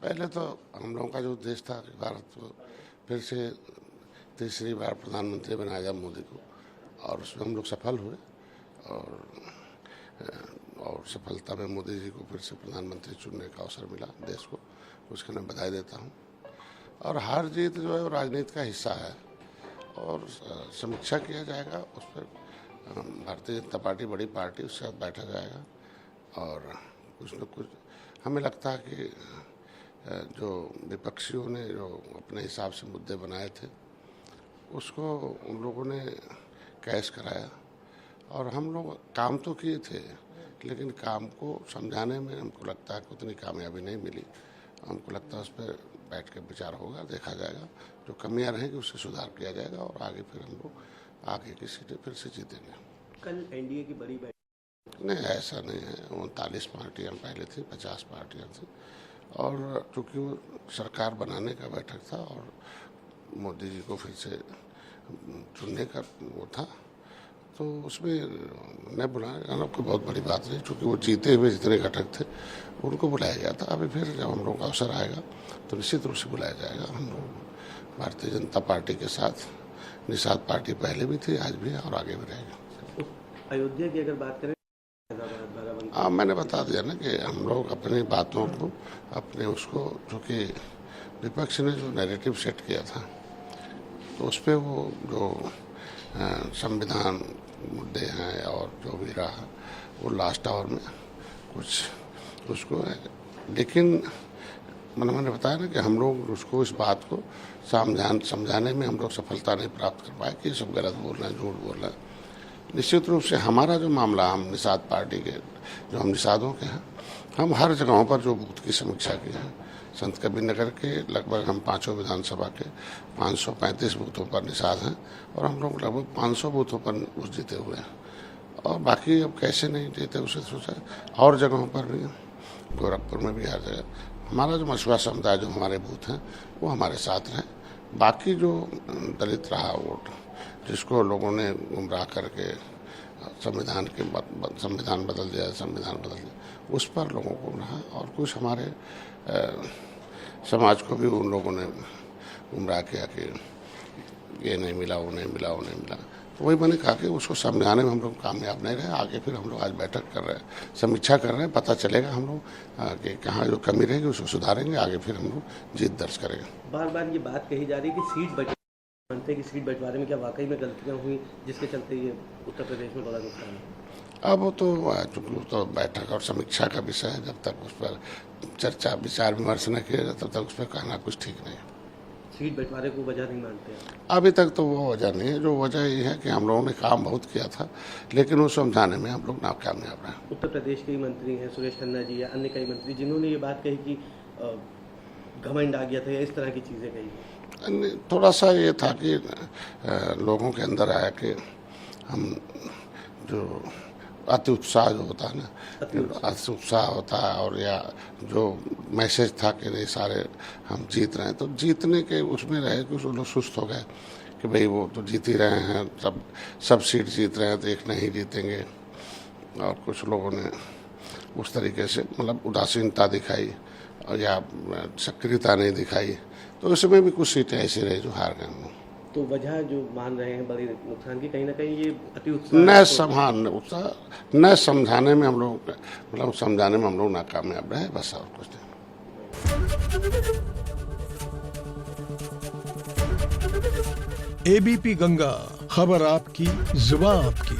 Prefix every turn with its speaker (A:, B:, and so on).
A: पहले तो हम लोगों का जो उद्देश्य था कि भारत को फिर से तीसरी बार प्रधानमंत्री बनाया जाए मोदी को, और उसमें हम लोग सफल हुए। और सफलता में मोदी जी को फिर से प्रधानमंत्री चुनने का अवसर मिला देश को, उसके मैं बधाई देता हूँ। और हार जीत जो है वो राजनीति का हिस्सा है, और समीक्षा किया जाएगा उस पर। भारतीय जनता पार्टी बड़ी पार्टी, उसके साथ बैठा जाएगा और कुछ न कुछ हमें लगता है कि जो विपक्षियों ने जो अपने हिसाब से मुद्दे बनाए थे उसको उन लोगों ने कैश कराया, और हम लोग काम तो किए थे लेकिन काम को समझाने में हमको लगता है कि उतनी कामयाबी नहीं मिली। हमको लगता है उस पर बैठ के विचार होगा, देखा जाएगा, जो कमियां रहेंगी उससे सुधार किया जाएगा और आगे फिर हम लोग आगे की सीटें फिर से जीतेंगे।
B: कल एनडीए की बड़ी बैठक
A: नहीं, ऐसा नहीं है। 39 पार्टियां पहले थी, 50 पार्टियां थी, और चूँकि वो सरकार बनाने का बैठक था और मोदी जी को फिर से चुनने का वो था, तो उसमें नहीं बुलाना कोई बहुत बड़ी बात नहीं। चूँकि वो जीते हुए जितने घटक थे उनको बुलाया गया था। अभी फिर जब हम लोगों का अवसर आएगा तो निश्चित रूप से बुलाया जाएगा। हम लोग भारतीय जनता पार्टी के साथ, निषाद पार्टी पहले भी थी, आज भी है और आगे भी रहेगा।
B: अयोध्या की अगर बात करें,
A: मैंने बता दिया ना कि हम लोग अपनी बातों को, अपने उसको, चूँकि विपक्ष ने जो नैरेटिव सेट किया था तो उस पर वो जो संविधान मुद्दे हैं और जो भी रहा वो लास्ट आवर में कुछ उसको है, लेकिन मैंने बताया ना कि हम लोग उसको, इस बात को समझाने में हम लोग सफलता नहीं प्राप्त कर पाए कि सब गलत बोल रहे हैं, झूठ बोल रहे हैं। निश्चित रूप से हमारा जो मामला, हम निषाद पार्टी के जो हम निषादों के हैं, हम हर जगहों पर जो बूथ की समीक्षा की है, संत कबीर नगर के लगभग हम 5 विधानसभा के 535 बूथों पर निषाद हैं, और हम लोग लगभग 500 बूथों पर उस जीते हुए हैं। और बाकी अब कैसे नहीं जीते उसे सोचा, और जगहों पर भी, गोरखपुर में भी हर जगह हमारा जो मछुआ समुदाय, जो हमारे बूथ हैं वो हमारे साथ रहे। बाकी जो दलित रहा वोट, जिसको लोगों ने गुमराह करके संविधान बदल दिया, उस पर लोगों को रहा, और कुछ हमारे समाज को भी उन लोगों ने गुमराह किया कि ये नहीं मिला, वो नहीं मिला, वो नहीं मिला। तो वही मैंने कहा कि उसको समझाने में हम लोग कामयाब नहीं रहे। आगे फिर हम लोग आज बैठक कर रहे हैं, समीक्षा कर रहे हैं, पता चलेगा हम लोग कि कहाँ जो कमी रहेगी उसको सुधारेंगे, आगे फिर हम लोग जीत दर्ज करेंगे।
B: बार बार ये बात कही जा रही है कि मानते हैं कि सीट बंटवारे में क्या वाकई में गलतियां हुई जिसके चलते ये उत्तर प्रदेश में बड़ा नुकसान है?
A: अब वो तो बैठक और समीक्षा का विषय है। जब तक उस पर चर्चा विचार विमर्श न किया जाए तब तक उस पर कहना कुछ ठीक नहीं है।
B: सीट बंटवारे को वजह नहीं मानते हैं?
A: अभी तक तो वो वजह नहीं है। जो वजह ये है कि हम लोगों ने काम बहुत किया था लेकिन वो समझाने में हम लोग नाकामयाब रहे।
B: उत्तर प्रदेश के मंत्री हैं सुरेश खन्ना जी या अन्य कई मंत्री, जिन्होंने ये बात कही कि घमंड आ गया था या इस तरह की चीज़ें कही।
A: थोड़ा सा ये था कि लोगों के अंदर आया कि हम जो अति उत्साह जो होता है ना, अति उत्साह होता है, और या जो मैसेज था कि नहीं सारे हम जीत रहे हैं, तो जीतने के उसमें रहे कुछ लोग सुस्त हो गए कि भाई वो तो जीत ही रहे हैं, सब सीट जीत रहे हैं तो एक नहीं जीतेंगे। और कुछ लोगों ने उस तरीके से मतलब उदासीनता दिखाई और या सक्रियता नहीं दिखाई, तो उसमें भी कुछ सीटें ऐसी रही जो हार गए हम।
B: तो वजह जो मान रहे हैं बड़ी नुकसान की, कहीं ना कहीं ये अति
A: उत्साह न समझाने में हम लोग, मतलब समझाने में हम लोग नाकामयाब रहे, बस और कुछ नहीं।
C: एबीपी गंगा, खबर आपकी, जुबान आपकी।